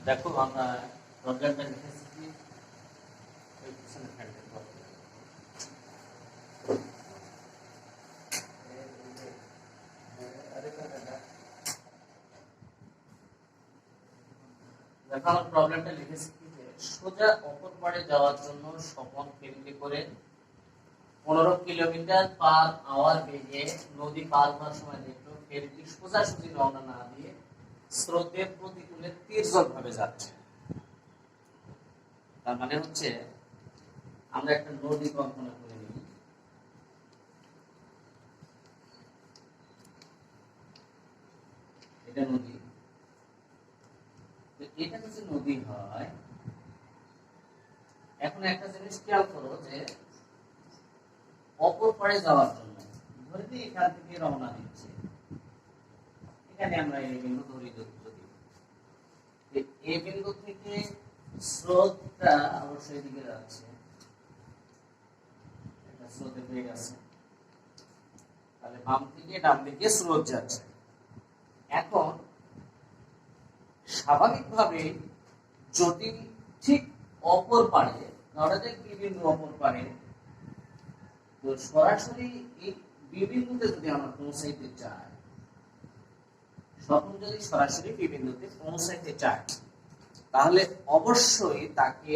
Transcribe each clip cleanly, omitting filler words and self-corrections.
দেখো আমরা প্রবলেমটা লিখেছি কি ওই পিছনে ফ্যান্ডের প্রবলেম। দেখো আমার প্রবলেমটা লিখেছি কি যে সোজা অপর পাড়ে যাওয়ার জন্য স্বপন ফেরিতে করে 15 কিলোমিটার পার আওয়ার বেগে নদী পার হওয়ার সময় দেখলো ফেরিটি সোজাসুজি রওনা না দিয়ে স্রোতের প্রতিকূলে তীর্যক ভাবে যাচ্ছে। তার মানে হচ্ছে আমরা একটা নদী কল্পনা করে নিই। এটা নদী, এটা যদি নদী হয়, এখন একটা জিনিস খেয়াল করো যে অপর পাড়ে যাওয়ার জন্য ধরে দিই এখান থেকে রওনা দিচ্ছে, এখানে আমরা এই বিন্দু ধরি, যদি এই বিন্দু থেকে স্রোতটা অবশ্যই দিকে যাচ্ছে, এটা স্রোতের বেগ আছে, তাহলে বাম থেকে ডান দিকে স্রোত যাচ্ছে। এখন স্বাভাবিকভাবে যদি ঠিক অপর পাড়ে ধরা যাক বিবিন্দু অপর পাড়ে, তো সরাসরি এই বিবিন্দুতে যদি আমরা পৌঁছাইতে চাই, স্বপন যদি সরাসরি বিবিন্দুতে পৌঁছাইতে চায় তাহলে অবশ্যই তাকে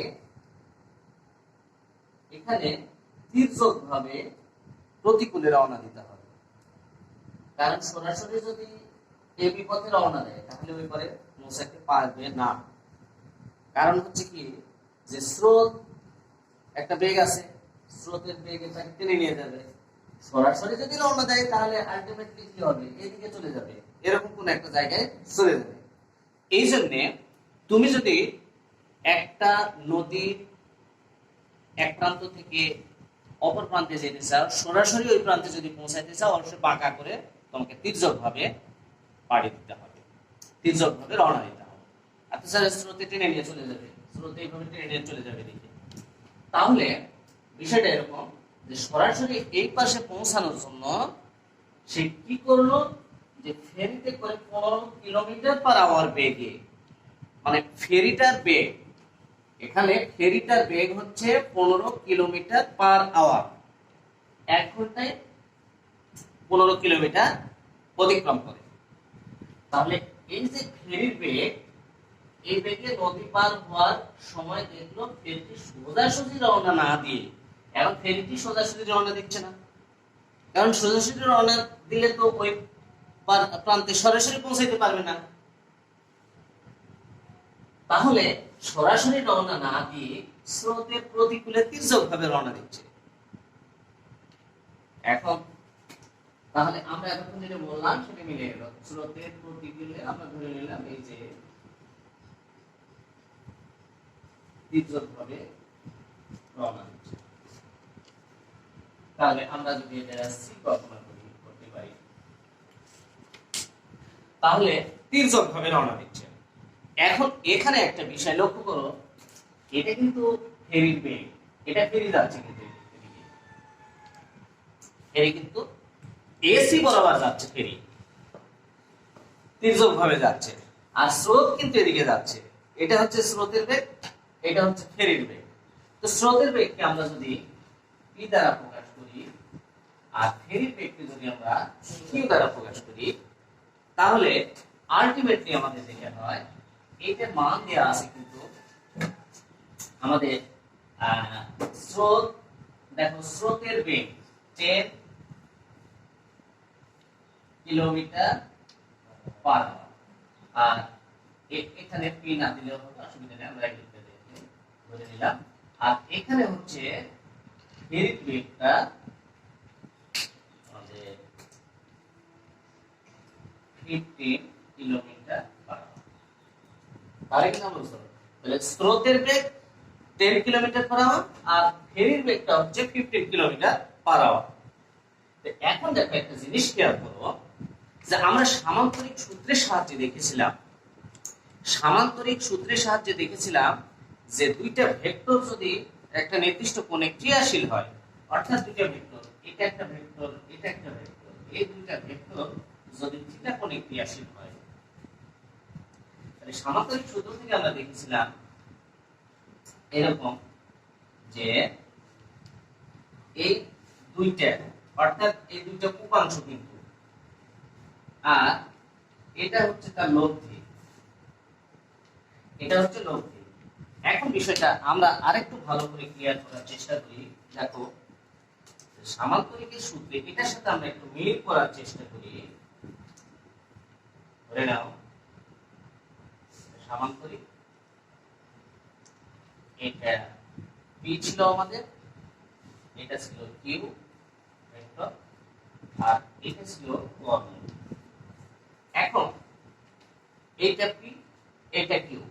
এখানে তীর্যক ভাবে প্রতিকূলে রওনা দিতে হবে। কারণ সরাসরি যদি এই বিপথে রওনা দেয় তাহলে ওই পরে পৌঁছাতে পারবে না। কারণ হচ্ছে কি যে স্রোত একটা বেগ আছে, স্রোতের বেগে তাকে টেনে নিয়ে যাবে। সরাসরি যদি রওনা দেয় তাহলে আলটিমেটলি কি হবে, এদিকে চলে যাবে, এরকম কোন একটা জায়গায় চলে যাবে। এই জন্য তুমি যদি একটা নদীর এক প্রান্ত থেকে অপর প্রান্তে যেতে চাও, সরাসরি ওই প্রান্তে যদি পৌঁছাইতে চাও, অবশ্যই বাঁকা করে তোমাকে তীর্যক ভাবে পাড়ি দিতে হবে, তীর্যক ভাবে রওনা দিতে হবে। আর তাছাড়া স্রোতে টেনে নিয়ে চলে যাবে, স্রোতে এইভাবে টেনে নিয়ে চলে যাবে দিকে। তাহলে বিষয়টা এরকম যে সরাসরি এই পাশে পৌঁছানোর জন্য সে কি করলো, যে ফেরিতে করে 15 কিলোমিটার পার আওয়ার বেগে, মানে ফেরিটার বেগ, এখানে ফেরিটার বেগ হচ্ছে 15 কিলোমিটার পার আওয়ার, 1 ঘন্টায় 15 কিলোমিটার অতিক্রম করে। তাহলে এই যে ফেরির বেগ, এই বেগে নদী পার হওয়ার সময় দেখলো ফেরিটি সোজাসুজি রওনা না দিয়ে, এখন ফেরিটি সোজাসুজি রওনা দিচ্ছে না, কারণ সোজাসুজি রওনা দিলে তো ওই প্রান্তে সরাসরি পৌঁছাইতে পারবে না। তাহলে সরাসরি রওনা না দিয়ে স্রোতের প্রতিকূলে তীর্যক ভাবে রওনা দিচ্ছে। এখন তাহলে আমরা এতক্ষণ যেটা বললাম সেটা মিলে গেল। স্রোতের প্রতিকূলে আমরা ধরে নিলাম এই যে তীর্যক ভাবে রওনা দিচ্ছে। তাহলে আমরা যদি এটা সি কল্পনা করতে পারি, তাহলে তীর্যক ভাবে রওনা দিচ্ছে। এখন এখানে একটা বিষয় লক্ষ্য করো, এটা কিন্তু ফেরির বেগ, এটা ফেরি যাচ্ছে কিন্তু ফেরি কিন্তু এসি বরাবর যাচ্ছে, ফেরি তীর্যক ভাবে যাচ্ছে, আর স্রোত কিন্তু এদিকে যাচ্ছে। এটা হচ্ছে স্রোতের বেগ, এটা হচ্ছে ফেরির বেগ। তো স্রোতের বেগকে আমরা যদি পি দ্বারা প্রকাশ করি আর ফেরির বেগকে যদি আমরা কিউ দ্বারা প্রকাশ করি, তাহলে আলটিমেটলি আমাদের যেটা হয়, এইটার মান দেওয়া আছে কিন্তু আমাদের স্রোত, দেখো স্রোতের বেগ 10 কিলোমিটার পার আওয়ার, আর এখানে পি না দিলেও হবে, অসুবিধা নেই, আমরা লিখতে ধরে নিলাম। আর এখানে হচ্ছে ফেরির বেগটা আমাদের 15 কিলোমিটার পার আওয়ার। তাহলে কি আমরা বুঝতে পারবো, তাহলে স্রোতের বেগ 10 কিলোমিটার পার আওয়ার আর ফেরির বেগটা হচ্ছে 15 কিলোমিটার পার আওয়ার। তো এখন দেখো একটা জিনিস খেয়াল করো, যে আমরা সামান্তরিক সূত্রের সাহায্যে দেখেছিলাম, যে দুইটা ভেক্টর যদি একটা নির্দিষ্ট কোণে ক্রিয়াশীল হয়, অর্থাৎ দুইটা ভেক্টর, এটা একটা ভেক্টর, এটা একটা ভেক্টর, এই দুইটা ভেক্টর যদি থিটা কোণে ক্রিয়াশীল হয়, সামান্তরিক সূত্র থেকে আমরা দেখেছিলাম এরকম যে এই দুইটা, অর্থাৎ এই দুইটা উপাংশ কিন্তু, আর এটা হচ্ছে তার লব্ধি, এটা হচ্ছে লব্ধি। এখন বিষয়টা আমরা আরেকটু ভালো করে ক্লিয়ার করার চেষ্টা করি। দেখো সামান্তরিকের সূত্রে এটার সাথে আমরা একটু মিল করার চেষ্টা করি। ধরে নাও সামান্তরিক, এটা পি ছিল আমাদের, এটা ছিল কিউ ভেক্টর, আর এটা ছিল কর্ণ। এখন এইটা পি, এটা কিউ,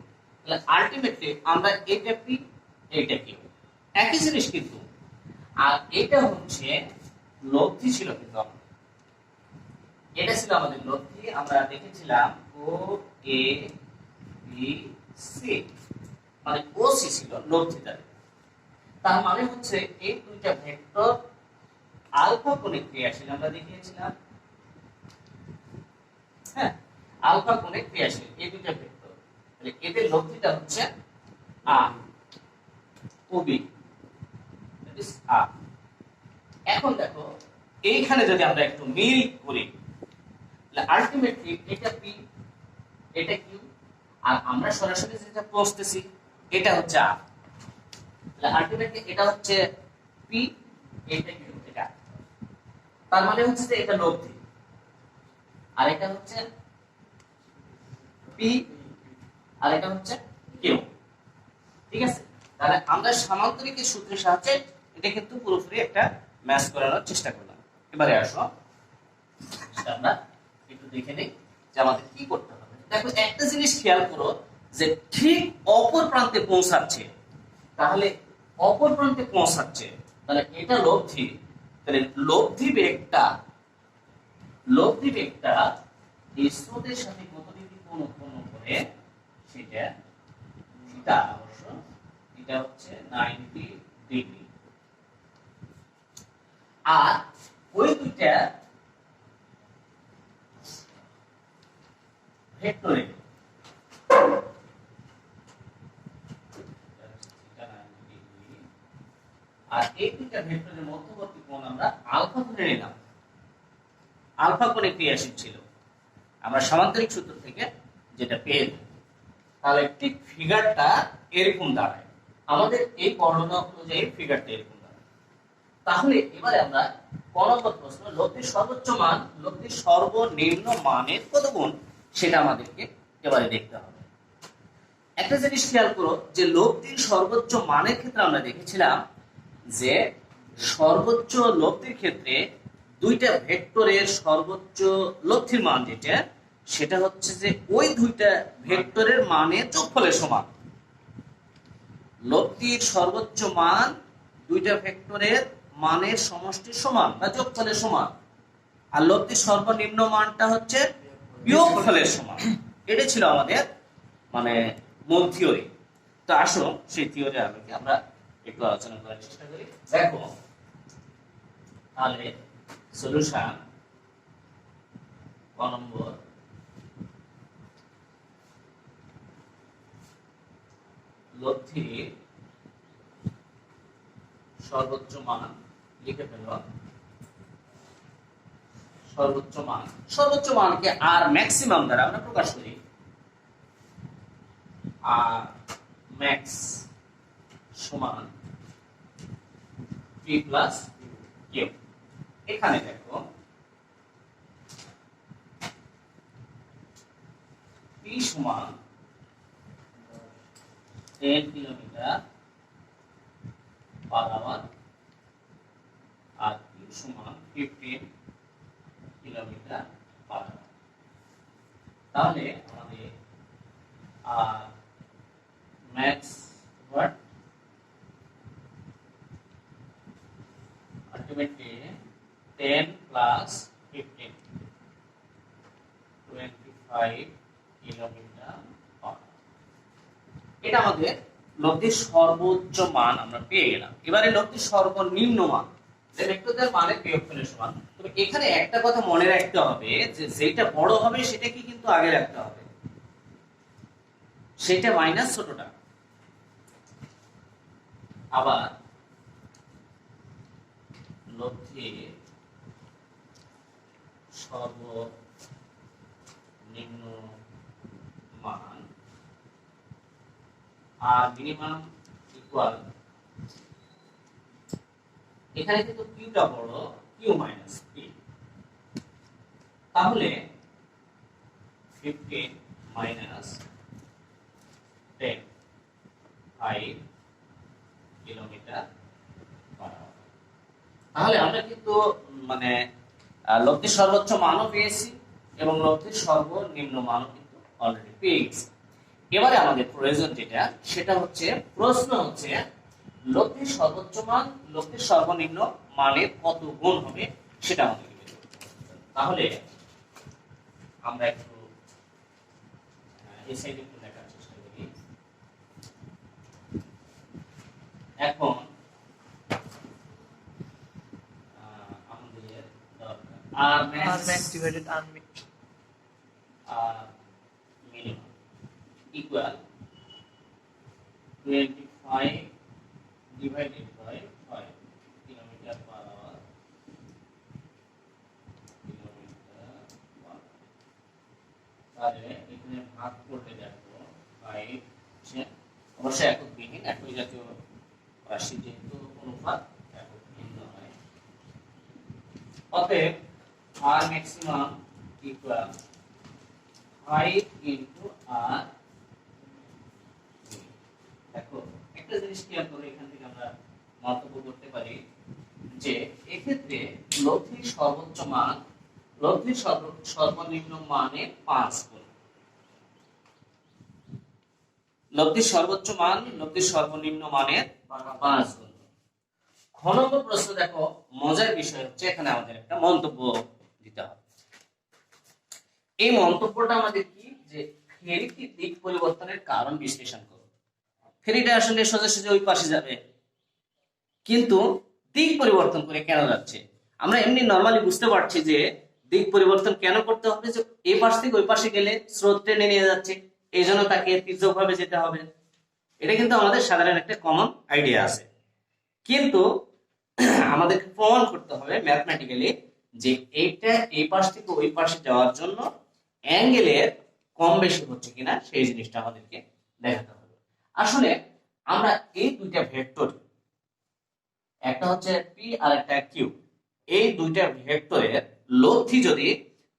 তাহলে আলটিমেটলি আমরা এটা পি, এটা কিউ একই জিনিস কিন্তু। আর এটা হচ্ছে লব্ধি ছিল কিন্তু আমাদের, এটা ছিল আমাদের লব্ধি। আমরা দেখেছিলাম ও এ বি সি, মানে ও সি ছিল লব্ধিটা। তার মানে হচ্ছে এই দুইটা ভেক্টর আলফা কোণে ক্রিয়াশীল, আমরা দেখিয়েছিলাম। হ্যাঁ, আলফা কোণে ক্রিয়াশীল এই দুইটা ভেক্টর, তাহলে এদের লব্ধিটা হচ্ছে আর ও বি, দ্যাট ইজ আর। এখন দেখো এইখানে যদি আমরা একটু মিল করি, তাহলে আলটিমেটলি এটা পি, এটা কিউ, আর আমরা সরাসরি যেটা বুঝতেছি এটা হচ্ছে আর, তাহলে আলটিমেটলি এটা হচ্ছে পি, এটা কিউ, এটা। তার মানে হচ্ছে যে এটা লব্ধি, আর এটা হচ্ছে পি, আর এটা হচ্ছে কিউ। ঠিক আছে, তাহলে আমরা সামান্তরিকের সূত্রের সাহায্যে এটা কিন্তু পুরোপুরি একটা ম্যাচ করানোর চেষ্টা করলাম। এবারে আসো সেটা আমরা একটু দেখে নেই যে আমাদের কি করতে হবে। দেখো একটা জিনিস খেয়াল করো, যে ঠিক অপর প্রান্তে পৌঁছাচ্ছে, তাহলে অপর প্রান্তে পৌঁছাচ্ছে, তাহলে এটা লব্ধি, তাহলে লব্ধি বেগটা এই স্রোতের সাথে কত ডিগ্রি কোণ উৎপন্ন করে, সেটা থিটা, অবশ্য এটা হচ্ছে 90 ডিগ্রি। আর ওই দুইটা ভেক্টরে আর এই দুইটা ভেক্টরের মধ্যবর্তী কোণ আমরা আলফা ধরে নিলাম, আলফা কোণে ক্রিয়াশীল ছিল আমরা সামান্তরিক সূত্র থেকে যেটা পেয়ে। তাহলে ঠিক ফিগারটা এরকম দাঁড়ায়, আমাদের এই বর্ণনা অনুযায়ী ফিগারটা এরকম দাঁড়ায়। তাহলে এবারে আমরা ক নম্বর প্রশ্ন, লব্ধির সর্বোচ্চ মান লব্ধির সর্বনিম্ন মানের কত গুণ, সেটা আমাদেরকে এবারে দেখতে হবে। একটা জিনিস খেয়াল করো, যে লব্ধির সর্বোচ্চ মানের ক্ষেত্রে আমরা দেখেছিলাম যে সর্বোচ্চ লব্ধির ক্ষেত্রে দুইটা ভেক্টরের সর্বোচ্চ লব্ধির মান যেটা, সেটা হচ্ছে যে ওই দুইটা ভেক্টরের মানের যোগফলের সমান। লব্ধির সর্বোচ্চ মান দুইটা ভেক্টরের মানের সমষ্টির সমান বা যোগফলের সমান, আর লব্ধির সর্বনিম্ন মানটা হচ্ছে বিয়োগফলের সমান। এটা ছিল আমাদের মানে মূল থিওরি। তো আসো সেই থিওরি আলোকে আমরা একটু আলোচনা করার চেষ্টা করি। দেখো তাহলে সলিউশন ক নম্বর, লব্ধির সর্বোচ্চ মান লিখে ফেলো। সর্বোচ্চ মানকে আর ম্যাক্সিমাম দ্বারা আমরা প্রকাশ করি, আর ম্যাক্স সমান পি প্লাস কিউ। এখানে দেখো পি সমান 10 কিলোমিটার পার আওয়ার, আর কিউ সমান 15 কিলোমিটার পার আওয়ার। তাহলে আমাদের max what ultimately 10 plus 15 25 kilometre per hour. এটা আমাদের লব্ধির সর্বোচ্চ মান আমরা পেয়ে গেলাম। এবারে লব্ধির সর্বনিম্ন মান ভেক্টরদের মানের বিয়োগফলের সমান। তবে এখানে একটা কথা মনে রাখতে হবে, যে যেটা বড় হবে সেটা কি কিন্তু আগে রাখতে হবে। সেটা মাইনাস ছোটটা। আবার লব্ধির সর্বনিম্ন মান আর মিনিমাম ইকুয়াল, এখানে কিন্তু কিউটা বড়, কিউ মাইনাস পি, তাহলে 15 মাইনাস 10 5 কিলোমিটার পার আওয়ার। তাহলে আমরা কিন্তু মানে লব্ধির সর্বোচ্চ মানও পেয়েছি এবং লব্ধির সর্বনিম্ন মানও কিন্তু অলরেডি পেয়ে গেছি। এবারে আমাদের প্রয়োজন যেটা, সেটা হচ্ছে, প্রশ্ন হচ্ছে লব্ধির সর্বোচ্চ মান লব্ধির সর্বনিম্ন মানের কত গুণ হবে সেটা আমাদের বের করতে হবে। তাহলে আমরা একটু এই সাইডে একটু দেখার চেষ্টা করি। এখন আমাদের আর ম্যাক্স ডিভাইডেড আর minimum equal 25 divided by 5 kilometre per hour, তাহলে এখানে ভাগ করলে দেখো 5 অবশ্যই একক বিহীন, একই জাতীয় রাশি যেহেতু অনুপাত একক ভিন্ন হয়, অতএব আর ম্যাক্সিমাম ইকুয়াল 5 ইনটু আর। দেখো একটা জিনিস খেয়াল করো, এখান থেকে আমরা মন্তব্য করতে পারি যে এক্ষেত্রে লব্ধির সর্বোচ্চ মান লব্ধির সর্বনিম্ন মানের 5 গুণ, লব্ধির সর্বোচ্চ মান লব্ধির সর্বনিম্ন মানের 5 গুণ। খ নম্বর প্রশ্ন দেখো, মজার বিষয় হচ্ছে এখানে আমাদের একটা মন্তব্য দিতে হবে। এই মন্তব্যটা আমাদের কি, যে ফেরিটির দিক পরিবর্তনের কারণ বিশ্লেষণ করো। ফেরিটা আসলে সোজাসুজি ওই পাশে যাবে, কিন্তু দিক পরিবর্তন করে কেন যাচ্ছে? আমরা এমনি নরমালি বুঝতে পারছি যে দিক পরিবর্তন কেন করতে হবে, যে এই পাশ থেকে ওই পাশে গেলে স্রোত টেনে নিয়ে যাচ্ছে, এই জন্য তাকে তির্যকভাবে যেতে হবে। এটা কিন্তু আমাদের সাধারণ একটা কমন আইডিয়া আছে, কিন্তু আমাদেরকে প্রমাণ করতে হবে ম্যাথমেটিক্যালি যে এইটা এই পাশ থেকে ওই পাশে যাওয়ার জন্য অ্যাঙ্গেলের কম বেশি হচ্ছে কিনা সেই জিনিসটা আমাদেরকে দেখাতে হবে। আসলে আমরা এই দুইটা ভেক্টর, একটা হচ্ছে পি আর একটা কিউ, এই দুইটা ভেক্টরের লব্ধি যদি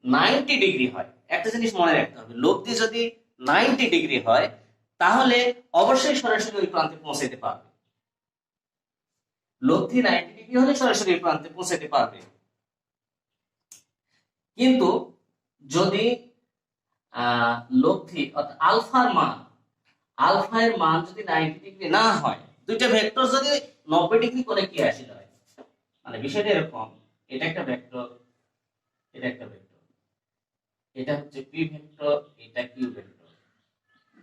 90 ডিগ্রি হয়, একটা জিনিস মনে রাখতে হবে, লব্ধি যদি 90 ডিগ্রি হয় তাহলে অবশ্যই সরাসরি ওই প্রান্তে পৌঁছাতে পারবে। লব্ধি 90 ডিগ্রি হলে সরাসরি ওই প্রান্তে পৌঁছাতে পারবে, কিন্তু যদি লব্ধি অর্থাৎ আলফা এর মান যদি 90 ডিগ্রি না হয়, দুইটা ভেক্টর যদি 90 ডিগ্রি করে কি আসি হয়, মানে বিষয়টা এরকম, এটা একটা ভেক্টর, এটা একটা ভেক্টর, এটা হচ্ছে পি ভেক্টর, এটা কিউ ভেক্টর,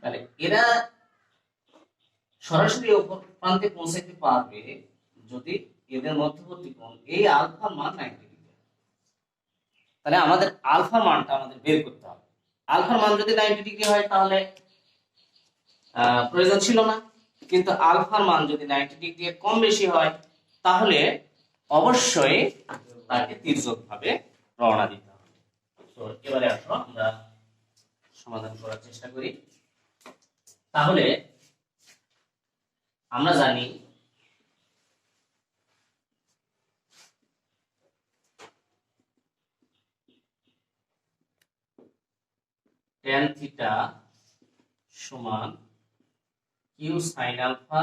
তাহলে এরা সরাসরি উপর প্রান্তে পৌঁছাতে পারবে যদি এদের মধ্যবর্তী কোণ এই আলফার মান 90 ডিগ্রি। তাহলে আমাদের আলফার মানটা আমাদের বের করতে হবে। আলফার মান যদি 90 ডিগ্রি হয় তাহলে প্রয়োজন ছিল না, কিন্তু আলফার মান যদি 90 ডিগ্রি এর কম বেশি হয় তাহলে অবশ্যই তাকে তির্যকভাবে রওনা দিতে হবে। তো এবারে আসো আমরা সমাধান করার চেষ্টা করি। তাহলে আমরা জানি tan থিটা সমান Q sine alpha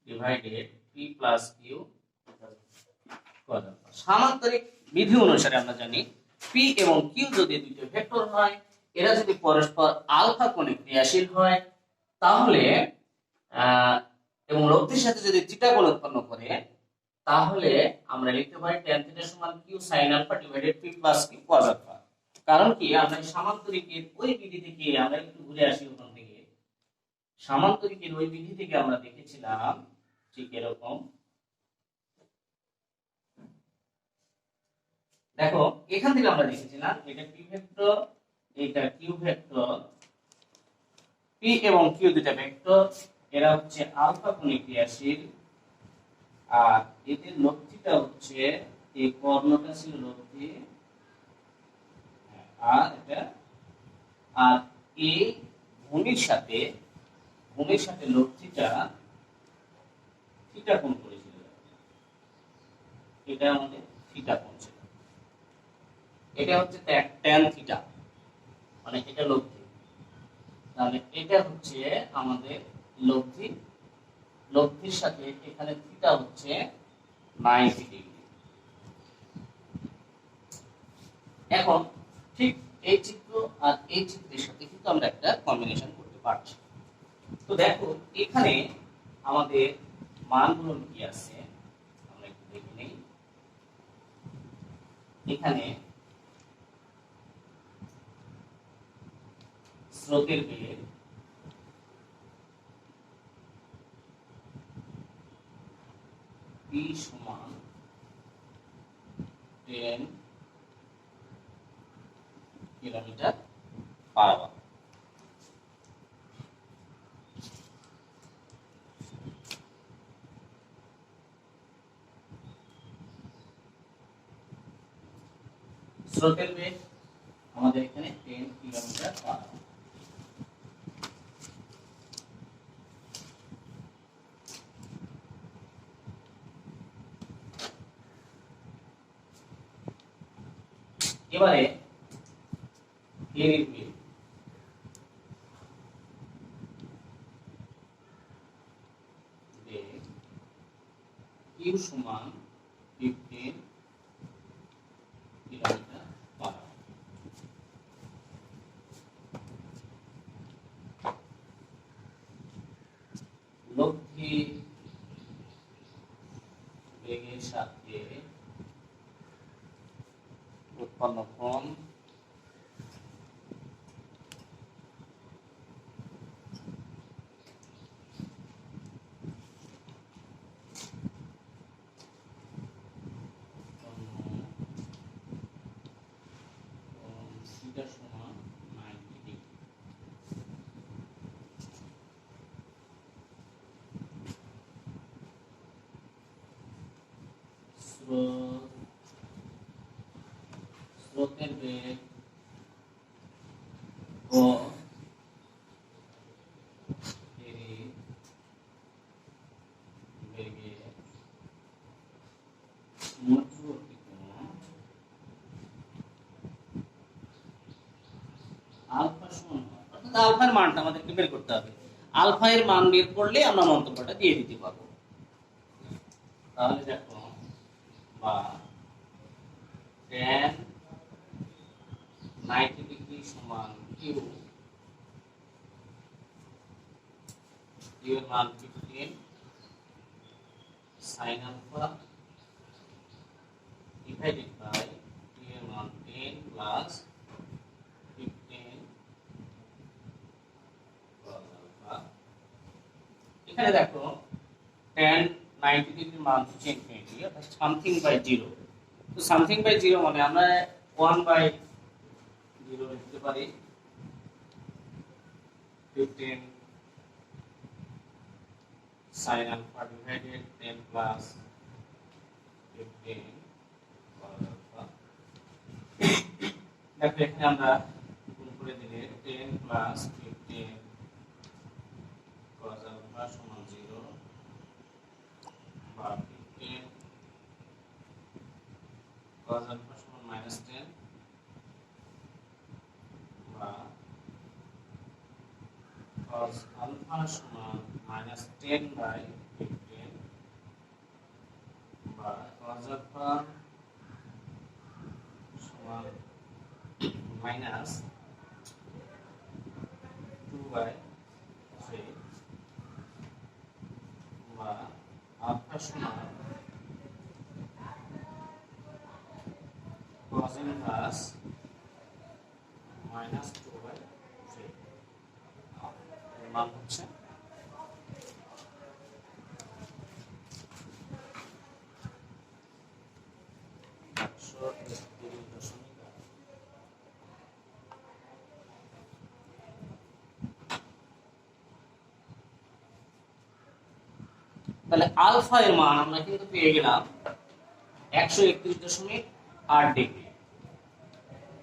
divided P plus Q cos alpha. সামান্তরিক বিধি অনুসারে আমরা জানি পি এবং কিউ যদি দুটো ভেক্টর হয়, এরা যদি পরস্পর আলফা কোণে ক্রিয়াশীল হয় তাহলে এবং লব্ধির সাথে যদি থিটা কোণ উৎপন্ন করে, তাহলে আমরা লিখতে পারি tan থিটা সমান Q sine alpha divided P plus Q cos alpha. কারণ কি, আমরা সামান্তরিকের ওই বিধি থেকে আমরা একটু ঘুরে আসি, ওখান থেকে সামান্তরিকের ওই বিধি থেকে আমরা দেখেছিলাম ঠিক এরকম। দেখো এখান থেকে আমরা দেখেছিলাম এটা পি ভেক্টর, এটা কিউ ভেক্টর, পি এবং কিউ দুটা ভেক্টর, এরা হচ্ছে আলফা কোণে ক্রিয়াশীল, আর এদের লব্ধিটা হচ্ছে এই কর্ণটা ছিল লব্ধি, আর এটা, আর এই ভূমির সাথে লব্ধিটা থিটা কোণ করেছিল, এটা আমাদের থিটা কোণ ছিল, এটা হচ্ছে ট্যান থিটা, মানে এটা লব্ধি, তাহলে এটা হচ্ছে আমাদের লব্ধি, লব্ধির সাথে এখানে থিটা হচ্ছে 90 ডিগ্রি। এখন ঠিক এই চিত্র আর এই চিত্রের সাথে কিন্তু আমরা একটা কম্বিনেশন করতে পারছি। তো দেখো এখানে আমাদের মানগুলো কি আছে আমরা একটু দেখে নেই। এখানে স্রোতের বেগ p সমান 10 কিলোমিটার পার আওয়ার। স্রোতের বেগ আমাদের এখানে 10 কিলোমিটার পার আওয়ার। এবারে এর বেগ কিউ সমান 15 কিলোমিটার পার আওয়ার। লব্ধি বেগের সাথে উৎপন্ন কোণ থিটা সমান 90 ডিগ্রি। স্রোতের বেগ ও এর বেগের মধ্যবর্তী কোণ আলফা সমান, অর্থাৎ আলফার মানটা আমাদেরকে বের করতে হবে। আলফা এর মান বের করলে আমরা মন্তব্যটা দিয়ে দিতে পারবো। তাহলে দেখো বা tan 90 ডিগ্রি সমান কিউ, কিউ এর মান 15 sin alpha divided by Q এর মান 10 প্লাস 15 cos আলফা। এখানে দেখো tan 90 ডিগ্রির মান হচ্ছে ইনফিনিটি, অর্থাৎ সামথিং বাই 0। তো সামথিং বাই 0 মানে আমরা 1 বাই 0 লিখতে পারি, 15 sin alpha divided 10 plus 15 cos alpha। দেখো এখানে আমরা গুণ করে দিলে 10 plus 15 cos alpha সমান 0 বা 15 cos alpha সমান -10 বা cos alpha সমান -10 by 15 বা cos alpha সমান -2 by 3 বা alpha সমান cos inverse -2 by 3। এর মান হচ্ছে তাহলে আলফা এর মান আমরা কিন্তু পেয়ে গেলাম 131.8 ডিগ্রি।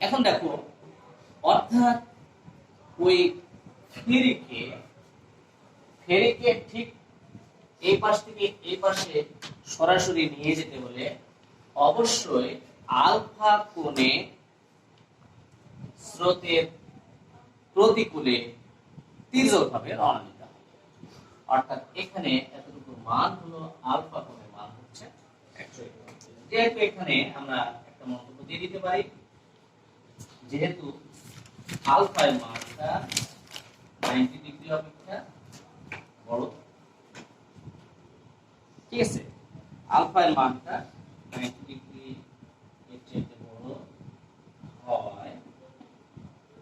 এখন দেখো, অর্থাৎ ওই ফেরিকে ঠিক এই পাশ থেকে এই পাশে সরাসরি নিয়ে যেতে হলে অবশ্যই আলফা কোণে স্রোতের প্রতিকূলে তীর্যকভাবে রওনা দিতে হবে। অর্থাৎ এখানে এতটুকু মান হলো আলফা কোণের মান হচ্ছে 131। যেহেতু এখানে আমরা একটা মন্তব্য দিয়ে দিতে পারি, যেহেতু আলফা এর মানটা 90 ডিগ্রি অপেক্ষা বড়, ঠিক আছে, আলফা এর মানটা 90 ডিগ্রি এর চেয়ে বড় হয়,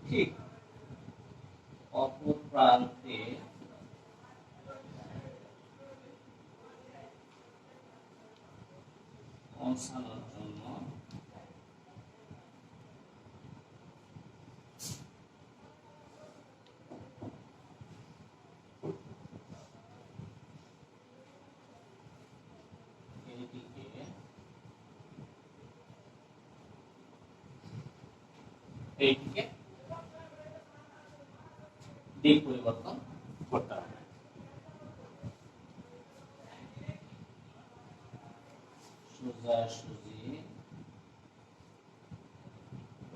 ঠিক অপর প্রান্তে পৌঁছানোর জন্য এইটিকে দিক পরিবর্তন করতে হবে। সোজাসুজি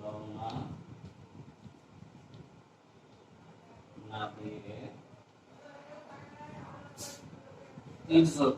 রওনা না দিয়ে তির্যক